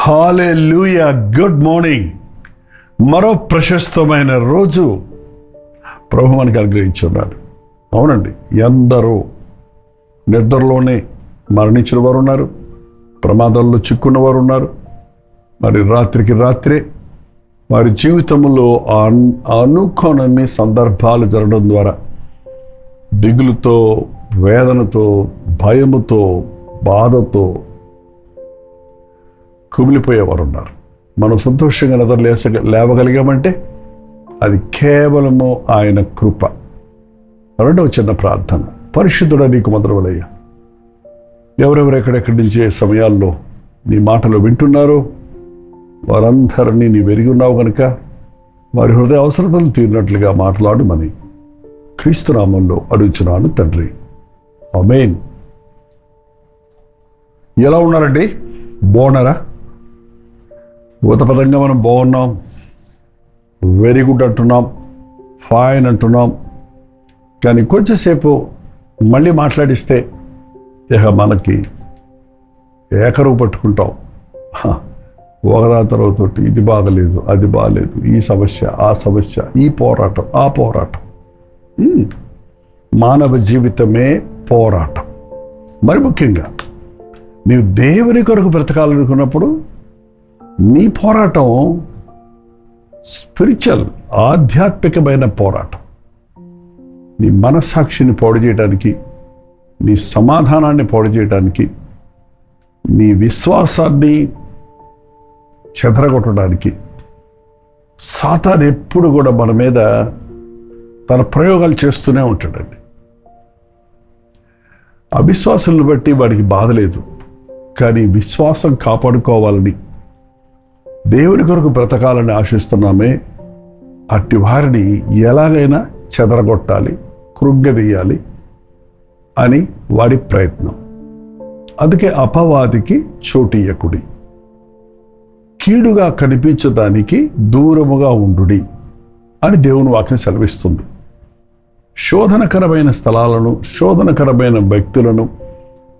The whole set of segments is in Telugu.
హల్లెలూయా. Good morning. మరో ప్రశస్తమైన రోజు ప్రభు మనకి అనుగ్రహించున్నాడు. అవునండి, ఎందరో నిద్రలోనే మరణించిన వారు ఉన్నారు, ప్రమాదాల్లో చిక్కున్న వారు ఉన్నారు. మరి రాత్రికి రాత్రే వారి జీవితంలో అనుకోని సందర్భాలు జరగడం ద్వారా దిగులుతో, వేదనతో, భయముతో, బాధతో కుమిలిపోయేవారు ఉన్నారు. మనం సంతోషంగా లేవగలిగామంటే అది కేవలము ఆయన కృప. రెండవ చిన్న ప్రార్థన. పరిశుద్ధుడా, నీకు వందనములయ్యా. ఎవరెవరు ఎక్కడెక్కడి నుంచే సమయాల్లో నీ మాటలు వింటున్నారో వారందరినీ నీ వెరిగి ఉన్నావు కనుక వారి హృదయ అవసరతలు తీరినట్లుగా మాట్లాడమని క్రీస్తు నామంలో అడుగుచున్నాను తండ్రి. ఆమేన్. ఎలా ఉన్నారండి? బాగున్నారా? ఊతపదంగా మనం బాగున్నాం, వెరీ గుడ్ అంటున్నాం, ఫైన్ అంటున్నాం. కానీ కొంచెంసేపు మళ్ళీ మాట్లాడిస్తే ఇక మనకి ఏకరువు పట్టుకుంటాం. ఒకదాని తర్వాత ఇది బాగలేదు, అది బాగలేదు, ఈ సమస్య, ఆ సమస్య, ఈ పోరాటం, ఆ పోరాటం. మానవ జీవితమే పోరాటం. మరి ముఖ్యంగా నీవు దేవుని కొరకు బ్రతకాలనుకున్నప్పుడు నీ పోరాటం స్పిరిచువల్, ఆధ్యాత్మికమైన పోరాటం. నీ మనస్సాక్షిని పాడు చేయడానికి, నీ సమాధానాన్ని పాడు చేయడానికి, నీ విశ్వాసాన్ని చెదరగొట్టడానికి సాతాను ఎప్పుడు కూడా మన మీద తన ప్రయోగాలు చేస్తూనే ఉంటాడండి. అవిశ్వాసాలను బట్టి వాడికి బాధ లేదు, కానీ విశ్వాసం కాపాడుకోవాలని, దేవుని కొరకు బ్రతకాలని ఆశిస్తున్నామే, అట్టి వారిని ఎలాగైనా చెదరగొట్టాలి, కృంగదీయాలి అని వాడి ప్రయత్నం. అందుకే అపవాదికి చోటియ్యకుడి, కీడుగా కనిపించడానికి దూరముగా ఉండుడి అని దేవుని వాక్యం సెలవిస్తుంది. శోధనకరమైన స్థలాలను, శోధనకరమైన వ్యక్తులను,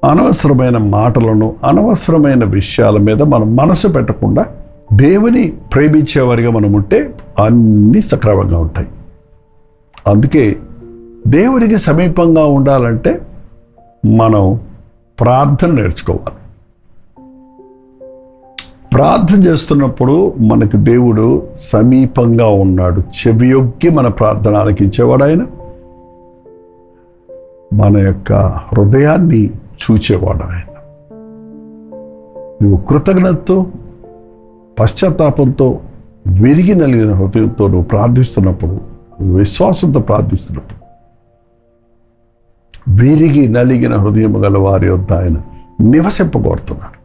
అనవసరమైన మాటలను, అనవసరమైన విషయాల మీద మనం మనసు పెట్టకుండా దేవుని ప్రేమించేవారిగా మనం ఉంటే అన్నీ సక్రమంగా ఉంటాయి. అందుకే దేవునికి సమీపంగా ఉండాలంటే మనం ప్రార్థన నేర్చుకోవాలి. ప్రార్థన చేస్తున్నప్పుడు మనకు దేవుడు సమీపంగా ఉన్నాడు. చెవియొగ్గి మన ప్రార్థన ఆలకించేవాడు ఆయన. మన యొక్క హృదయాన్ని చూచేవాడు ఆయన. నువ్వు కృతజ్ఞతతో, పశ్చాత్తాపంతో, విరిగి నలిగిన హృదయంతో నువ్వు ప్రార్థిస్తున్నప్పుడు, విశ్వాసంతో ప్రార్థిస్తున్నప్పుడు, విరిగి నలిగిన హృదయం గల వారి వద్ద ఆయన నివసింపగోరుతున్నాడు.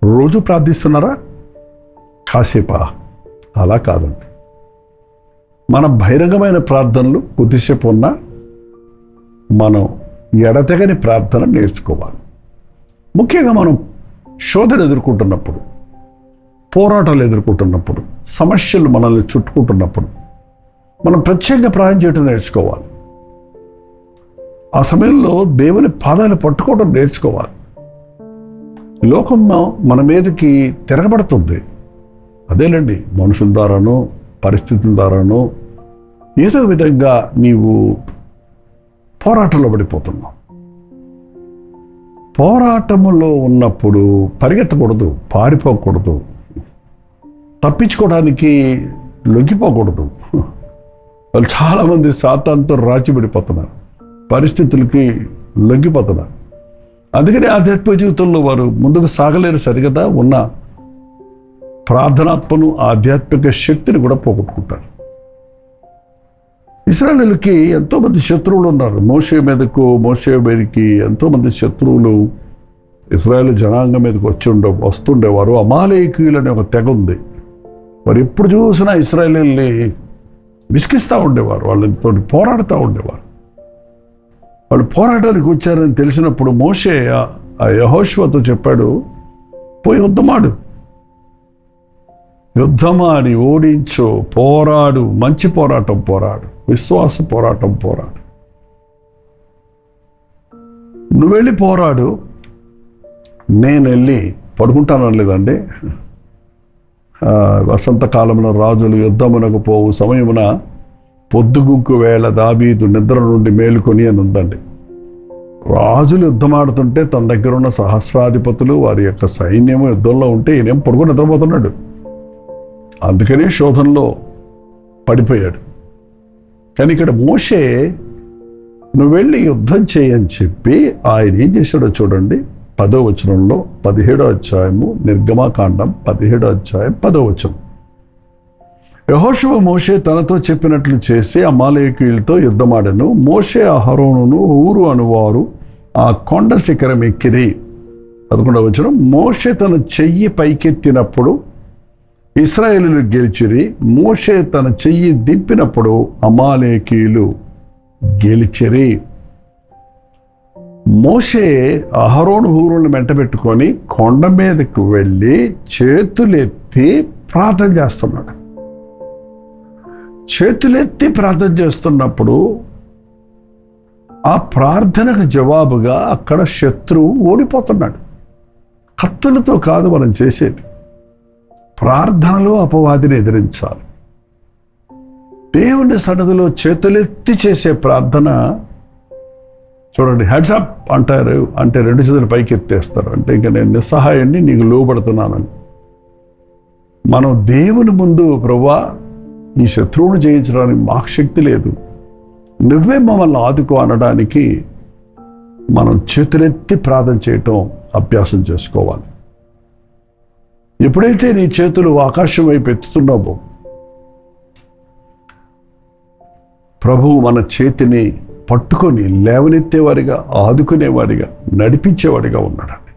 రోజు ప్రార్థిస్తున్నారా? కాసేపా? అలా కాదండి. మన బహిరంగమైన ప్రార్థనలు కొద్దిసేపు ఉన్నా మనం ఎడతెగని ప్రార్థన నేర్చుకోవాలి. ముఖ్యంగా మనం శోధన ఎదుర్కొంటున్నప్పుడు, పోరాటాలు ఎదుర్కొంటున్నప్పుడు, సమస్యలు మనల్ని చుట్టుకుంటున్నప్పుడు మనం ప్రత్యేకంగా ప్రార్థన చేయడం నేర్చుకోవాలి. ఆ సమయంలో దేవుని పాదాలు పట్టుకోవడం నేర్చుకోవాలి. లోకం మన మీదకి తిరగబడుతుంది. అదేలేండి, మనుషుల ద్వారానో, పరిస్థితుల ద్వారానో ఏదో విధంగా నీవు పోరాటంలో పడిపోతున్నావు. పోరాటములో ఉన్నప్పుడు పరిగెత్తకూడదు, పారిపోకూడదు, తప్పించుకోవడానికి లొంగిపోకూడదు. వాళ్ళు చాలామంది సాతానుతో రాచిబడిపోతున్నారు, పరిస్థితులకి లొంగిపోతున్నారు. అందుకని ఆధ్యాత్మిక జీవితంలో వారు ముందుకు సాగలేరు. సరిగదా ఉన్న ప్రార్థనాత్మను, ఆధ్యాత్మిక శక్తిని కూడా పోగొట్టుకుంటారు. ఇశ్రాయేలుకి ఎంతోమంది శత్రువులు ఉన్నారు. మోషే మీదకి ఎంతోమంది శత్రువులు ఇశ్రాయేలు జనాంగం మీదకి వస్తుండేవారు. అమాలేకీయులు అనే ఒక తెగ ఉంది. వారు ఎప్పుడు చూసినా ఇశ్రాయేలుని విసిగిస్తూ ఉండేవారు, వాళ్ళతో పోరాడుతూ ఉండేవారు. వాళ్ళు పోరాటానికి వచ్చారని తెలిసినప్పుడు మోషే ఆ యెహోషువతో చెప్పాడు, పోయి యుద్ధమాడి ఓడించు, పోరాడు, మంచి పోరాటం పోరాడు, విశ్వాస పోరాటం పోరాడు. నువ్వు వెళ్ళి పోరాడు, నేను వెళ్ళి పడుకుంటానలేదండి. వసంతకాలంలో రాజులు యుద్ధమునకు పోవు సమయమున పొద్దుగుంకు వేళ దావీదు నిద్ర నుండి మేలుకొని అని ఉందండి. రాజులు యుద్ధమాడుతుంటే తన దగ్గర ఉన్న సహస్రాధిపతులు వారి యొక్క సైన్యము యుద్ధంలో ఉంటే ఈయనేం పడుకొని నిద్రపోతున్నాడు. అందుకనే శోధనలో పడిపోయాడు. కానీ ఇక్కడ మోషే నువ్వు వెళ్ళి యుద్ధం చేయని చెప్పి ఆయన ఏం చేశాడో చూడండి. 10వ వచనంలో 17వ అధ్యాయము నిర్గమాకాండం 17వ అధ్యాయం 10వ వచనం. యెహోషువ మోషే తనతో చెప్పినట్లు చేసి అమాలేకీయులతో యుద్ధమాడెను. మోషే అహరోనును హూరు అనువారు ఆ కొండ శిఖరం ఎక్కిరి. 11వ వచనం. మోషే తన చెయ్యి పైకెత్తినప్పుడు ఇశ్రాయేలీయులు గెలిచిరి. మోషే తన చెయ్యి దింపినప్పుడు అమాలేకీయులు గెలిచిరి. మోషే అహరోను హూరులను వెంటబెట్టుకొని కొండ మీదకు వెళ్ళి చేతులెత్తి ప్రార్థన చేస్తున్నాడు. చేతులెత్తి ప్రార్థన చేస్తున్నప్పుడు ఆ ప్రార్థనకు జవాబుగా అక్కడ శత్రువు ఓడిపోతున్నాడు. కత్తులతో కాదు మనం చేసేది, ప్రార్థనలో అపవాదిని ఎదిరించాలి. దేవుని సన్నిధిలో చేతులెత్తి చేసే ప్రార్థన చూడండి. హెడ్సప్ అంటారు, అంటే 2 చేతులు పైకి ఎత్తేస్తారు, అంటే ఇంకా నేను నిస్సహాయాన్ని నీకు లోబడుతున్నానని. మనం దేవుని ముందు ప్రభువా ఈ శత్రువును జయించడానికి మాకు శక్తి లేదు, నువ్వే మమ్మల్ని ఆదుకో అనడానికి మనం చేతులెత్తి ప్రార్థన చేయటం అభ్యాసం చేసుకోవాలి. ఎప్పుడైతే నీ చేతులు ఆకాశం వైపు ఎత్తుతున్నావో ప్రభువు మన చేతిని పట్టుకొని లేవనెత్తేవాడిగా, ఆదుకునేవాడిగా, నడిపించేవాడిగా ఉన్నాడండి.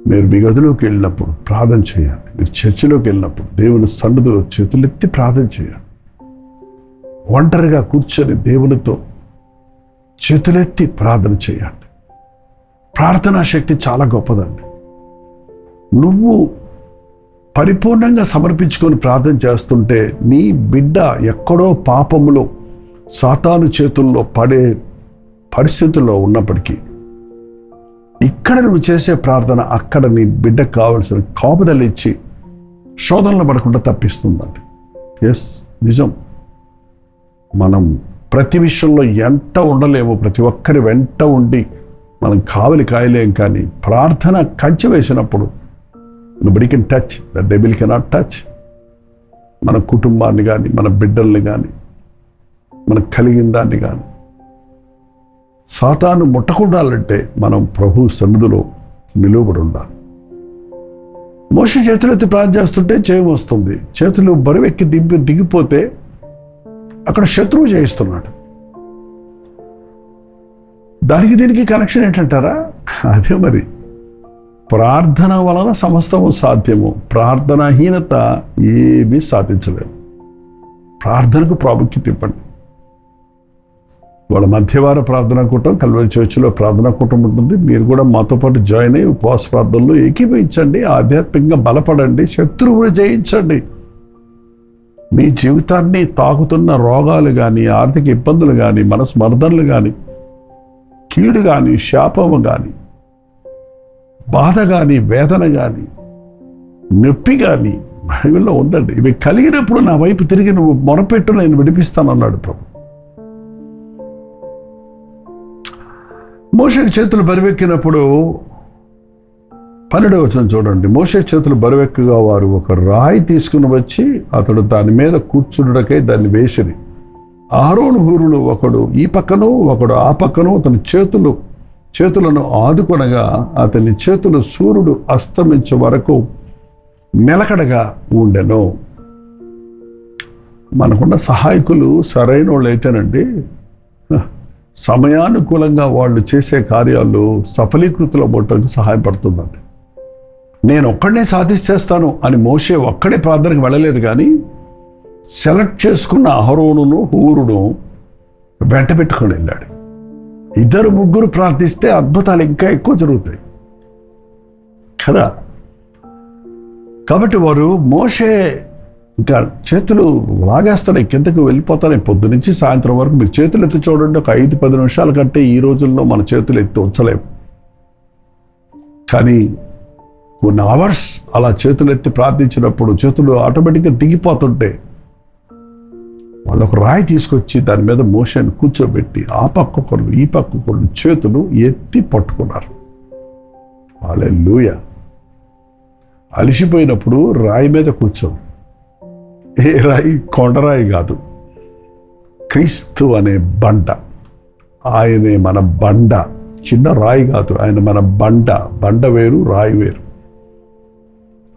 మీరు మీ గదిలోకి వెళ్ళినప్పుడు ప్రార్థన చేయండి. మీరు చర్చిలోకి వెళ్ళినప్పుడు దేవుని సన్నిధిలో చేతులెత్తి ప్రార్థన చేయండి. ఒంటరిగా కూర్చొని దేవునితో చేతులెత్తి ప్రార్థన చేయండి. ప్రార్థనా శక్తి చాలా గొప్పదండి. నువ్వు పరిపూర్ణంగా సమర్పించుకొని ప్రార్థన చేస్తుంటే నీ బిడ్డ ఎక్కడో పాపములో సాతాను చేతుల్లో పడే పరిస్థితుల్లో ఉన్నప్పటికీ ఇక్కడ నువ్వు చేసే ప్రార్థన అక్కడ నీ బిడ్డకు కావలసిన కాపుదలు ఇచ్చి శోధనలు పడకుండా తప్పిస్తుందండి. ఎస్, నిజం. మనం ప్రతి విషయంలో ఎంత ఉండలేము, ప్రతి ఒక్కరి వెంట ఉండి మనం కావలి కాయలేం. కానీ ప్రార్థన కంచె వేసినప్పుడు nobody can touch, the devil cannot touch. మన కుటుంబాన్ని కానీ, మన బిడ్డల్ని కానీ, మనకు కలిగిన దాన్ని కానీ సాతాను ముట్టకుండాలంటే మనం ప్రభు సన్నిధిలో నిలువబడి ఉండాలి. మోషే చేతులెత్తి ప్రార్థన చేస్తుంటే జయం వస్తుంది. చేతులు బరువెక్కి దిగిపోతే అక్కడ శత్రువు జయిస్తున్నాడు. దానికి దీనికి కనెక్షన్ ఏంటంటారా? అదే మరి, ప్రార్థన వలన సమస్తము సాధ్యము. ప్రార్థనాహీనత ఏమీ సాధించలేము. ప్రార్థనకు ప్రాముఖ్యత ఇవ్వండి. వాళ్ళ మధ్యవార ప్రార్థనా కూటం, కల్వరి చర్చిలో ప్రార్థనా కూటం ఉంటుంది. మీరు కూడా మాతో పాటు జాయిన్ అయ్యి ఉపవాస ప్రార్థనలో ఏకీభవించండి. ఆధ్యాత్మికంగా బలపడండి, శత్రువుని జయించండి. మీ జీవితాన్ని తాకుతున్న రోగాలు కానీ, ఆర్థిక ఇబ్బందులు కానీ, మనసు మర్దనలు కానీ, కీడు కానీ, శాపము కానీ, బాధ కానీ, వేదన కానీ, నొప్పి కానీ బైబిల్లో ఉందండి. ఇవి కలిగినప్పుడు నా వైపు తిరిగి నువ్వు మొరపెట్టు, నేను విడిపిస్తానన్నాడు ప్రభు. మోషే చేతులు బరువెక్కినప్పుడు 12వ వచనం చూడండి. మోషే చేతులు బరువెక్కగా వారు ఒక రాయి తీసుకుని వచ్చి అతడు దాని మీద కూర్చుండకై దాన్ని వేసిరి. అహరోను హూరులు ఒకడు ఈ పక్కను ఒకడు ఆ పక్కను అతని చేతులను ఆదుకొనగా అతని చేతులు సూర్యుడు అస్తమించే వరకు నిలకడగా ఉండెను. మనకున్న సహాయకులు సరైన వాళ్ళు అయితేనండి, సమయానుకూలంగా వాళ్ళు చేసే కార్యాలు సఫలీకృతులు అవ్వటానికి సహాయపడుతుందండి. నేను ఒక్కడనే సాధిస్తేస్తాను అని మోషే ఒక్కడే ప్రార్థనకు వెళ్ళలేదు, కానీ సెలెక్ట్ చేసుకున్న అహరోనును హూరును వెంట పెట్టుకొని వెళ్ళాడు. 2-3 ప్రార్థిస్తే అద్భుతాలు ఇంకా ఎక్కువ జరుగుతాయి కదా. కాబట్టి వారు మోషే ఇంకా చేతులు లాగేస్తాయి, కిందకు వెళ్ళిపోతాయి. పొద్దు నుంచి సాయంత్రం వరకు మీరు చేతులు ఎత్తి చూడండి. ఒక 5-10 నిమిషాల కంటే ఈ రోజుల్లో మన చేతులు ఎత్తి ఉంచలేము. కానీ కొన్ని అవర్స్ అలా చేతులు ఎత్తి ప్రార్థించినప్పుడు చేతులు ఆటోమేటిక్గా దిగిపోతుంటే వాళ్ళు ఒక రాయి తీసుకొచ్చి దాని మీద మోషేని కూర్చోబెట్టి ఆ పక్క ఒకళ్ళు ఈ పక్క ఒకళ్ళు చేతులు ఎత్తి పట్టుకున్నారు. హల్లెలూయా. అలిసిపోయినప్పుడు రాయి మీద కూర్చోం. ఏ రాయి? కొండరాయి కాదు, క్రీస్తు అనే బండ. ఆయనే మన బండ, చిన్న రాయి కాదు, ఆయన మన బండ. బండ వేరు, రాయి వేరు.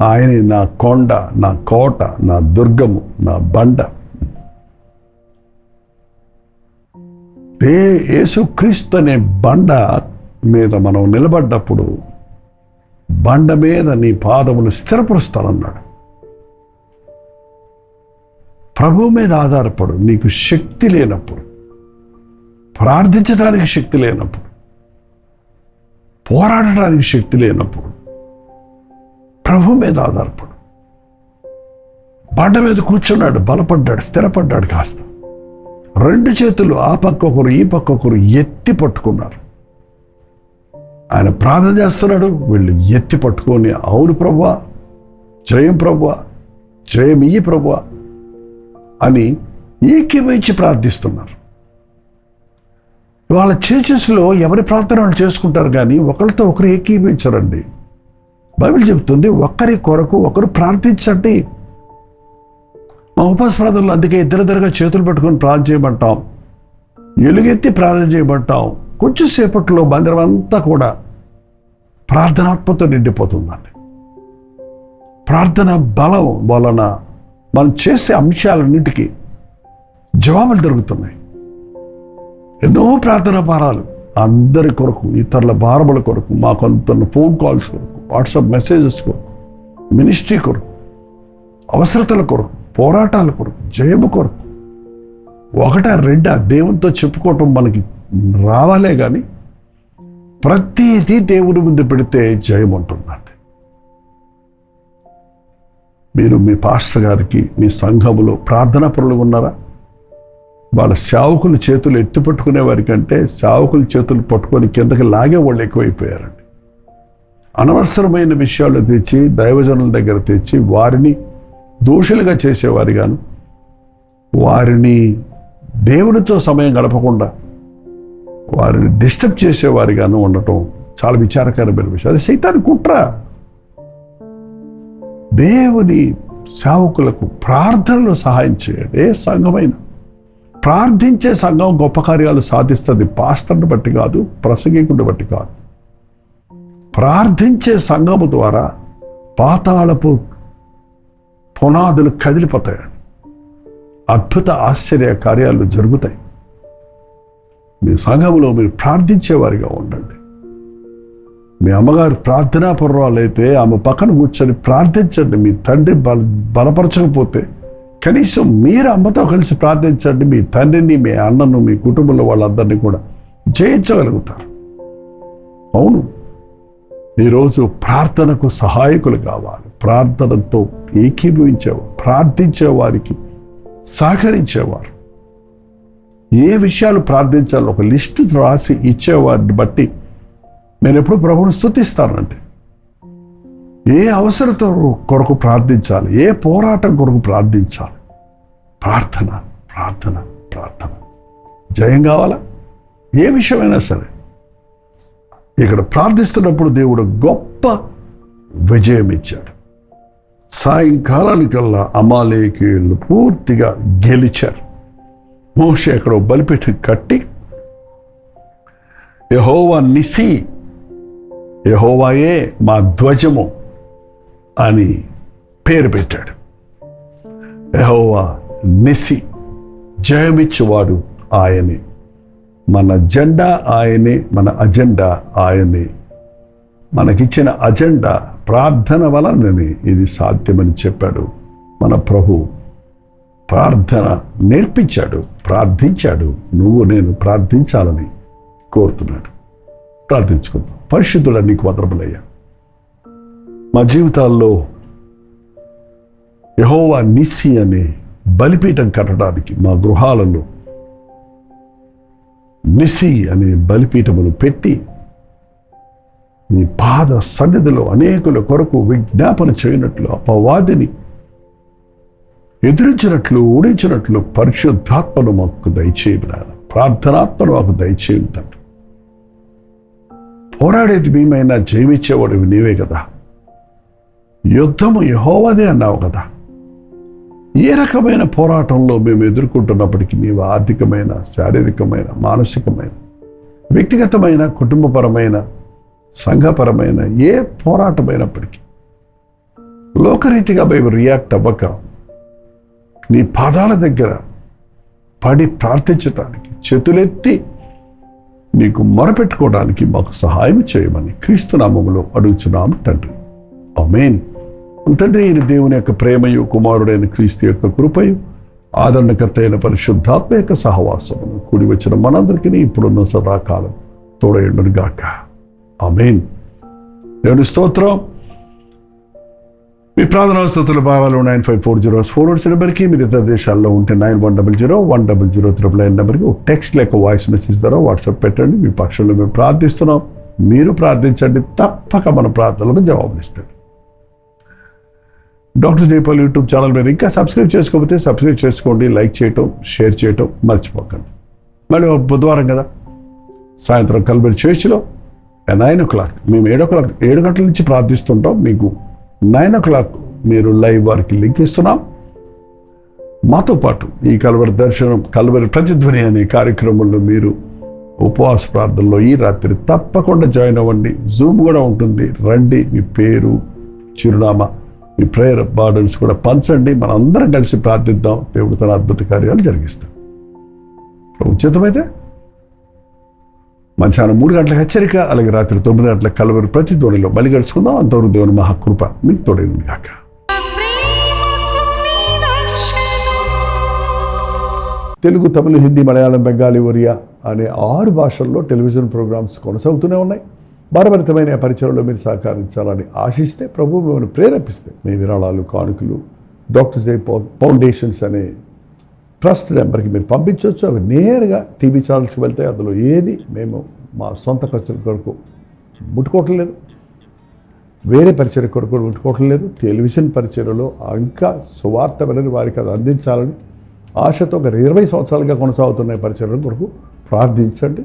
ఆయనే నా కొండ, నా కోట, నా దుర్గము, నా బండ. యేసుక్రీస్తు అనే బండ మీద మనం నిలబడ్డప్పుడు బండ మీద నీ పాదములు స్థిరపరుస్తానన్నాడు. ప్రభు మీద ఆధారపడు. నీకు శక్తి లేనప్పుడు, ప్రార్థించడానికి శక్తి లేనప్పుడు, పోరాడటానికి శక్తి లేనప్పుడు ప్రభు మీద ఆధారపడు. బండ మీద కూర్చున్నాడు, బలపడ్డాడు, స్థిరపడ్డాడు. కాస్త రెండు చేతులు ఆ పక్క ఒకరు ఈ పక్క ఒకరు ఎత్తి పట్టుకున్నారు. ఆయన ప్రార్థన చేస్తున్నాడు, వీళ్ళు ఎత్తి పట్టుకొని అవును ప్రభువా, జయం ప్రభువా, జయం ఇయ్యి ప్రభువా అని ఏకీభవించి ప్రార్థిస్తున్నారు. వాళ్ళ చర్చెస్లో ఎవరి ప్రార్థన వాళ్ళు చేసుకుంటారు, కానీ ఒకరితో ఒకరు ఏకీభవించరండి. బైబిల్ చెబుతుంది ఒకరి కొరకు ఒకరు ప్రార్థించండి. మా ఉపవాస ప్రార్థనలు అందుకే ఇద్దరిద్దరుగా చేతులు పెట్టుకొని ప్రార్థన చేయమంటాం, ఎలుగెత్తి ప్రార్థన చేయమంటాం. కొంచెం సేపట్లో మందిరం అంతా కూడా ప్రార్థనాత్మతో నిండిపోతుందండి. ప్రార్థన బలం వలన మనం చేసే అంశాలన్నిటికీ జవాబులు దొరుకుతున్నాయి. ఎన్నో ప్రార్థనా భారాలు అందరి కొరకు, ఇతరుల భారముల కొరకు, మాకు అందుతున్న ఫోన్ కాల్స్ కొరకు, వాట్సాప్ మెసేజెస్ కొరకు, మినిస్ట్రీ కొరకు, అవసరతల కొరకు, పోరాటాల కొరకు, జయము కొరకు, ఒకటా రెండా దేవునితో చెప్పుకోవటం మనకి రావాలే కానీ ప్రతిదీ దేవుని ముందు పెడితే జయం ఉంటుందండి. మీరు మీ పాస్టర్ గారికి మీ సంఘములో ప్రార్థనా పరులు ఉన్నారా? వాళ్ళ సేవకులు చేతులు ఎత్తి పట్టుకునే వారి కంటే సేవకులు చేతులు పట్టుకొని కిందకి లాగే వాళ్ళు ఎక్కువైపోయారండి. అనవసరమైన విషయాలు తెచ్చి దైవజనుల దగ్గర తెచ్చి వారిని దోషులుగా చేసేవారిగాను, వారిని దేవునితో సమయం గడపకుండా వారిని డిస్టర్బ్ చేసేవారిగాను ఉండటం చాలా విచారకరమైన విషయం. అది సైతాను కుట్ర. దేవుని సేవకులకు ప్రార్థనలో సహాయం చేయండి. ఏ సంఘమైనా ప్రార్థించే సంఘం గొప్ప కార్యాలు సాధిస్తుంది. పాస్టర్ని బట్టి కాదు, ప్రసంగికుడిని బట్టి కాదు. ప్రార్థించే సంఘము ద్వారా పాతాళపు పునాదులు కదిలిపోతాయి, అద్భుత ఆశ్చర్య కార్యాలు జరుగుతాయి. మీ సంఘంలో మీరు ప్రార్థించేవారిగా ఉండండి. మీ అమ్మగారు ప్రార్థనా పర్వాలైతే ఆమె పక్కన కూర్చొని ప్రార్థించండి. మీ తండ్రి బలపరచకపోతే కనీసం మీరు అమ్మతో కలిసి ప్రార్థించండి. మీ తండ్రిని, మీ అన్నను, మీ కుటుంబంలో వాళ్ళందరినీ కూడా జయించగలుగుతారు. అవును, ఈరోజు ప్రార్థనకు సహాయకులు కావాలి. ప్రార్థనతో ఏకీభవించేవారు, ప్రార్థించేవారికి సహకరించేవారు, ఏ విషయాలు ప్రార్థించాలో ఒక లిస్టు రాసి ఇచ్చేవారిని బట్టి నేను ఎప్పుడు ప్రభువును స్తుతిస్తానంటే, ఏ అవసరత కొరకు ప్రార్థించాలి, ఏ పోరాటం కొరకు ప్రార్థించాలి. ప్రార్థన ప్రార్థన ప్రార్థన. జయం కావాలా? ఏ విషయమైనా సరే ఇక్కడ ప్రార్థిస్తున్నప్పుడు దేవుడు గొప్ప విజయం ఇచ్చాడు. సాయంకాలానికల్లా అమాలేకీయులు పూర్తిగా గెలిచారు. మోషే అక్కడ బలిపీఠం కట్టి యెహోవా నిసి, యెహోవాయే మా ధ్వజము అని పేరు పెట్టాడు. యెహోవా నిసి, జయమిచ్చేవాడు ఆయనే. మన జెండా ఆయనే, మన అజెండా ఆయనే. మనకిచ్చిన అజెండా ప్రార్థన వలననే ఇది సాధ్యమని చెప్పాడు మన ప్రభు. ప్రార్థన నేర్పించాడు, ప్రార్థించాడు. నువ్వు నేను ప్రార్థించాలని కోరుతున్నాడు. ప్రార్థించుకుందాం. పరిశుద్ధుడా, నీకు వందనములయ్యా. మా జీవితాల్లో యెహోవా నిసి అనే బలిపీఠం కట్టడానికి, మా గృహాలలో నిసి అనే బలిపీఠమును పెట్టి నీ పాద సన్నిధిలో అనేకుల కొరకు విజ్ఞాపన చేయనట్లు, అపవాదిని ఎదిరించినట్లు, ఓడించినట్లు పరిశుద్ధాత్మను మాకు దయచేయడం, ప్రార్థనాత్మను మాకు దయచేయటం. పోరాడేది మేమైనా, జయమిచ్చేవాడివి నీవే కదా. యుద్ధము యెహోవాదే అన్నావు కదా. ఏ రకమైన పోరాటంలో మేము ఎదుర్కొంటున్నప్పటికీ నీవు ఆర్థికమైన, శారీరకమైన, మానసికమైన, వ్యక్తిగతమైన, కుటుంబపరమైన, సంఘపరమైన ఏ పోరాటమైనప్పటికీ లోకరీతిగా మేము రియాక్ట్ అవ్వక నీ పాదాల దగ్గర పడి ప్రార్థించడానికి, చేతులెత్తి నీకు మొరపెట్టుకోవడానికి మాకు సహాయం చేయమని క్రీస్తు నామములో అడుగుచున్నాము తండ్రి. ఆమేన్. తండ్రి, ఈయన దేవుని యొక్క ప్రేమయు, కుమారుడైన క్రీస్తు యొక్క కృపయు, ఆదరణకర్త అయిన పరిశుద్ధాత్మ యొక్క సహవాసమును కూడి వచ్చిన మనందరికీ ఇప్పుడున్న సదాకాలం తోడయుండును గాక. ఆమేన్. దేవుని స్తోత్రం. మీ ప్రార్థనా స్తుతుల భావాలు 9540 నెంబర్కి, మీరు ఇతర దేశాల్లో ఉంటే 9100 నెంబర్కి టెక్స్ట్ లేక వాయిస్ మెసేజ్ ద్వారా వాట్సాప్ పెట్టండి. మీ పక్షంలో మేము ప్రార్థిస్తున్నాం, మీరు ప్రార్థించండి. తప్పక మన ప్రార్థనలకు జవాబునిస్తాడు. డాక్టర్ జైపాల్ యూట్యూబ్ ఛానల్ మీరు ఇంకా సబ్స్క్రైబ్ చేసుకోకపోతే సబ్స్క్రైబ్ చేసుకోండి. లైక్ చేయటం, షేర్ చేయటం మర్చిపోకండి. మళ్ళీ బుధవారం కదా, సాయంత్రం కల్వరి చర్చిలో 9 o'clock, మేము 7 గంటల నుంచి ప్రార్థిస్తుంటాం. మీకు 9 o'clock మీరు లైవ్ వారికి లింక్ ఇస్తున్నాం. మాతో పాటు ఈ కల్వరి దర్శనం, కల్వరి ప్రతిధ్వని అనే కార్యక్రమంలో మీరు ఉపవాస ప్రార్థనలో ఈ రాత్రి తప్పకుండా జాయిన్ అవ్వండి. జూమ్ కూడా ఉంటుంది. రండి, మీ పేరు, చిరునామా, మీ ప్రేయర్ బార్డర్స్ కూడా పంచండి. మనం అందరం కలిసి ప్రార్థిద్దాం. దేవుడు తన అద్భుత కార్యాలు జరిగిస్తాం. ఉచితమైతే మధ్యాహ్నం 3 గంటలకు హెచ్చరిక, అలాగే రాత్రి 9 గంటలకు కల్వరి ప్రతిధ్వనిలో మళ్ళీ గడుచుకుందాం. అంతవరకు దేవుని మహాకృప మీకు తోడైంది కాక. తెలుగు, తమిళ, హిందీ, మలయాళం, బెంగాలీ, ఒరియా అనే 6 భాషల్లో టెలివిజన్ ప్రోగ్రామ్స్ కొనసాగుతూనే ఉన్నాయి. భారభరితమైన పరిచయంలో మీరు సహకరించాలని ఆశిస్తే, ప్రభు మిమ్మల్ని ప్రేరేపిస్తే మీ విరాళాలు, కానుకలు డాక్టర్ జైపాల్ ఫౌండేషన్స్ అనే ట్రస్ట్ నెంబర్కి మీరు పంపించవచ్చు. అవి నేరుగా టీవీ ఛానల్స్కి వెళ్తాయి. అందులో ఏది మేము మా సొంత ఖర్చుల కొరకు ముట్టుకోవటం లేదు, వేరే పరిచయ కొరకు కూడా ముట్టుకోవటం లేదు. టెలివిజన్ పరిచయలో ఇంకా సువార్త వెళ్ళని వారికి అది అందించాలని ఆశతో ఒక 20 సంవత్సరాలుగా కొనసాగుతున్న పరిచయం కొరకు ప్రార్థించండి,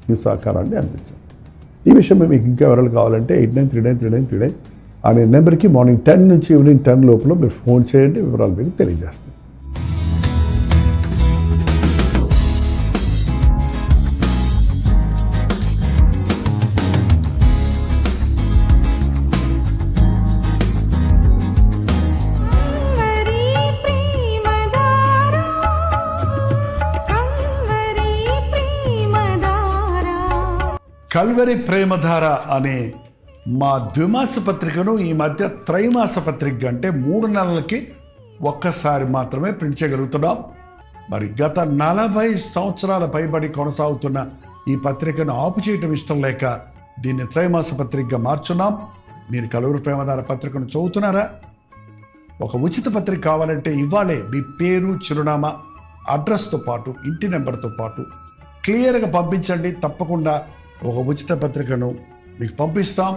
మీ సహకారాన్ని అందించండి. ఈ విషయం మీకు ఇంకా వివరాలు కావాలంటే 89393939 అనే నెంబర్కి మార్నింగ్ 10 నుంచి ఈవినింగ్ 10 లోపల మీరు ఫోన్ చేయండి. వివరాలు మీకు తెలియజేస్తాం. కల్వరి ప్రేమధార అనే మా ద్విమాస పత్రికను ఈ మధ్య త్రైమాస పత్రిక అంటే 3 నెలలకి ఒక్కసారి మాత్రమే ప్రింట్ చేయగలుగుతున్నాం. మరి గత 40 సంవత్సరాల పైబడి కొనసాగుతున్న ఈ పత్రికను ఆపు చేయటం ఇష్టం లేక దీన్ని త్రైమాస పత్రికగా మార్చున్నాం. మీరు కల్వరి ప్రేమధార పత్రికను చదువుతున్నారా? ఒక ఉచిత పత్రిక కావాలంటే ఇవ్వాలే మీ పేరు, చిరునామా, అడ్రస్తో పాటు ఇంటి నెంబర్తో పాటు క్లియర్గా పంపించండి. తప్పకుండా ఒక ఉచిత పత్రికను మీకు పంపిస్తాం.